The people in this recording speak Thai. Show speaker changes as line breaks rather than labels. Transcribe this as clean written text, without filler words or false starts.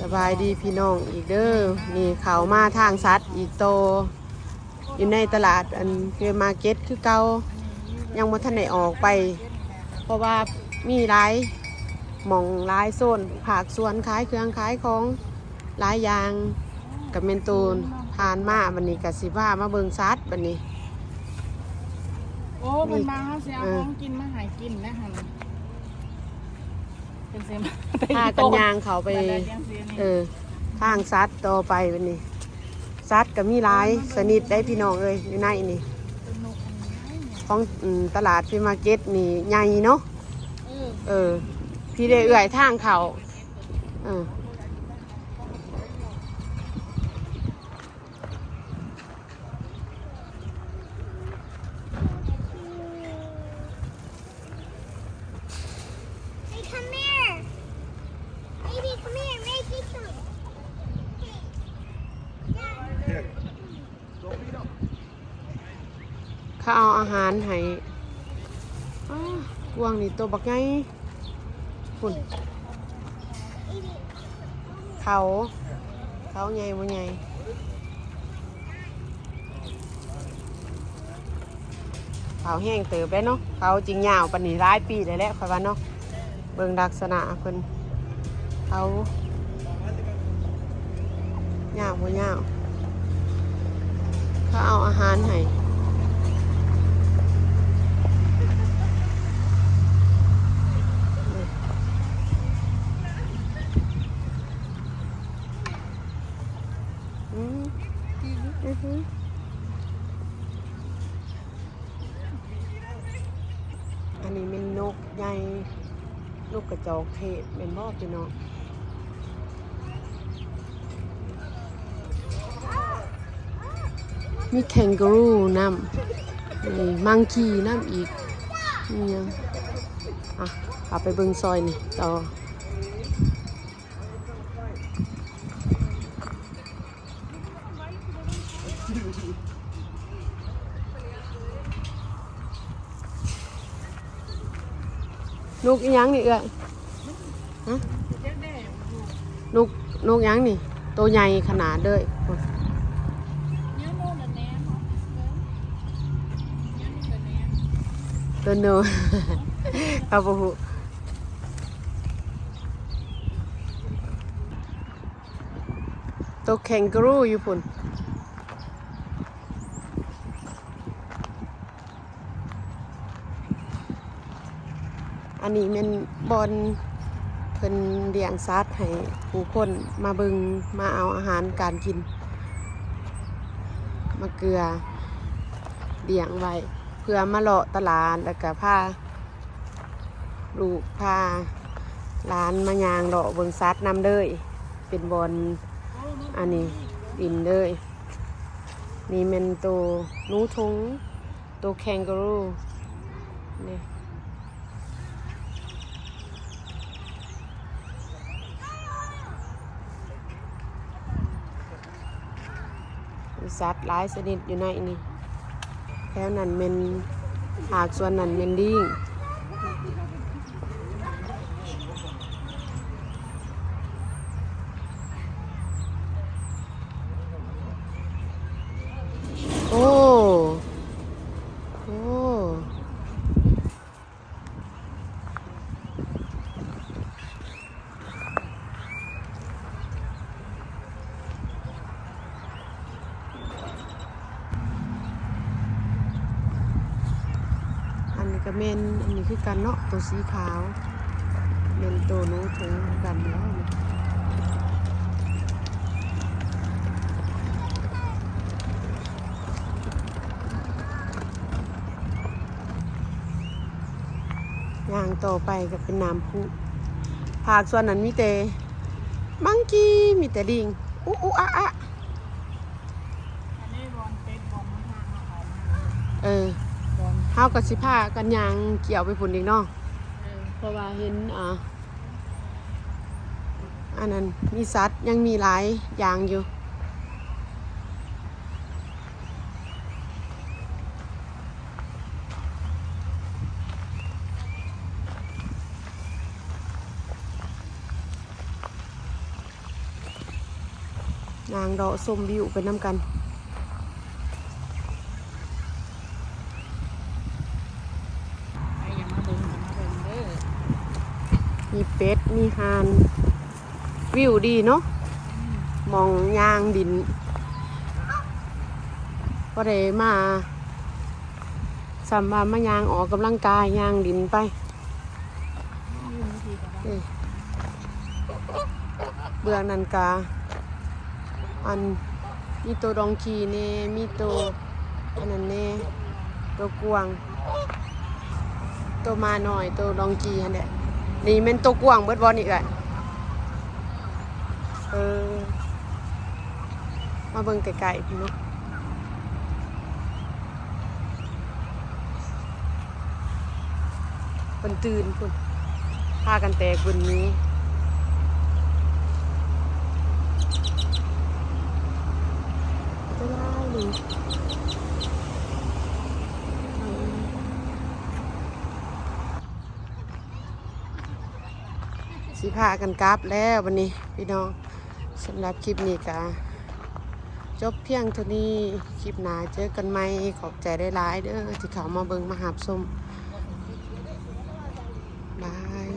สบายดีพี่น้องอีกเด้อนี่เขามาทางซัดอีกโตอยู่ในตลาดอันคือมาร์เก็ตคือเก่ายังบ่ทันได้ออกไปเพราะว่ามีหลายหม่องหลายโซนผักสวนขายเครื่องขายของหลายอย่างกับเมนตูนผ่านมาบัดนี้ก็สิพามาเบิ่งซัดบัดนี้
โอ้มันมาเขาเสียของกินมาหายกินนะฮะเป็นเซม
พากันยางเขาไปทางซัดต่อไปบัดนี้ซัดก็มีหลายสนิทได้พี่น้องเอ้ยอยู่ในนี่ของตลาดฟิมาร์เก็ตนี่ใหญ่เนาะพี่ได้เอื่อยทางเขาเขาเอาอาหารให้กวางนี่ตัวบักไงฝุ่นเขาใหญ่บ่ใหญ่เขาแห้งเติบได้เนาะเขาจริงยาวปานนี้หลายปีเลยแหละค่อยว่าเนาะเบิ่งลักษณะเพิ่นเขายาวบ่ยาวเขาเอาอาหารให้อันนี้เป็นนกใหญ่นกกระจอกเทศเป็นบ่พี่น้องมีแคนการูน้ำนี่มังคีน้ำอีกนี่ยังเอาไปเบิ่งซอยนี่ต่อนกอีหยังนี่เอ้ยฮะนกหยังนี่ตัวใหญ่ขนาดเลยตัวโนเอาไปหูตัวแคนการูอยู่พุ่นอันนี้เป็นบอลเพิ่นเลี้ยงสัตว์ให้ผู้คนมาเบิ่งมาเอาอาหารการกินมาเกลือเลี้ยงไว้เพื่อมาเลาะตลาดแล้วก็พาลูกพาร้านมายางเลาะเบิ่งสัตว์นำเลยเป็นบอลอันนี้ดินเลยนี่เป็นตัวนูทงตัวแคนการูนี่สัตว์หลายชนิดอยู่ในนี่แล้วนั่นเป็นหากส่วนนั้นเป็นดิ้งโอ้กับเมนอันนี้คือกันเนาะตัวสีขาวเมนตัวนูทงกันแล้วย่างต่อไปก็เป็นน้ำพุภาคส่วนนั้นมีแต่มังกี้มีแต่ลิงอะ
อันนี้บอลเป็ดบอลมันทางเขา
เฮากับสิพากันยางเกี่ยวไปฝุ่นอีกเนาะเพราะว่าเห็นอันนั้นมีสัตว์ยังมีหลายอย่างอยู่ นางดอกส้มวิวไปน้ำกัน
ไปอย่ามาเบิ่งเด้อ
มีเป็ดมีห่านวิวดีเนาะมองยางดินก็ได้มาสัมมามายางออกกำลังกายยางดินไปนี่เบื้องนันกาอันมีตัวดองกีเน่มีตัวอันนั้นเน่ตัวกวางตัวมาหน่อยตัวดองกีอันเนี้ยนี่เป็นตัวกวางเบิดบอลอีกเลยมาเบิ่งไกลๆพี่เนาะเป็นตื่นพุ่นพากันแตกบนนี้จะได้หรือสิพากันกราฟแล้ววันนี้พี่น้องสำหรับคลิปนี้ก็จบเพียงเท่านี้คลิปหน้าเจอกันใหม่ขอบใจได้หลายเด้อที่เขามาเบิ่งมาหาชมบาย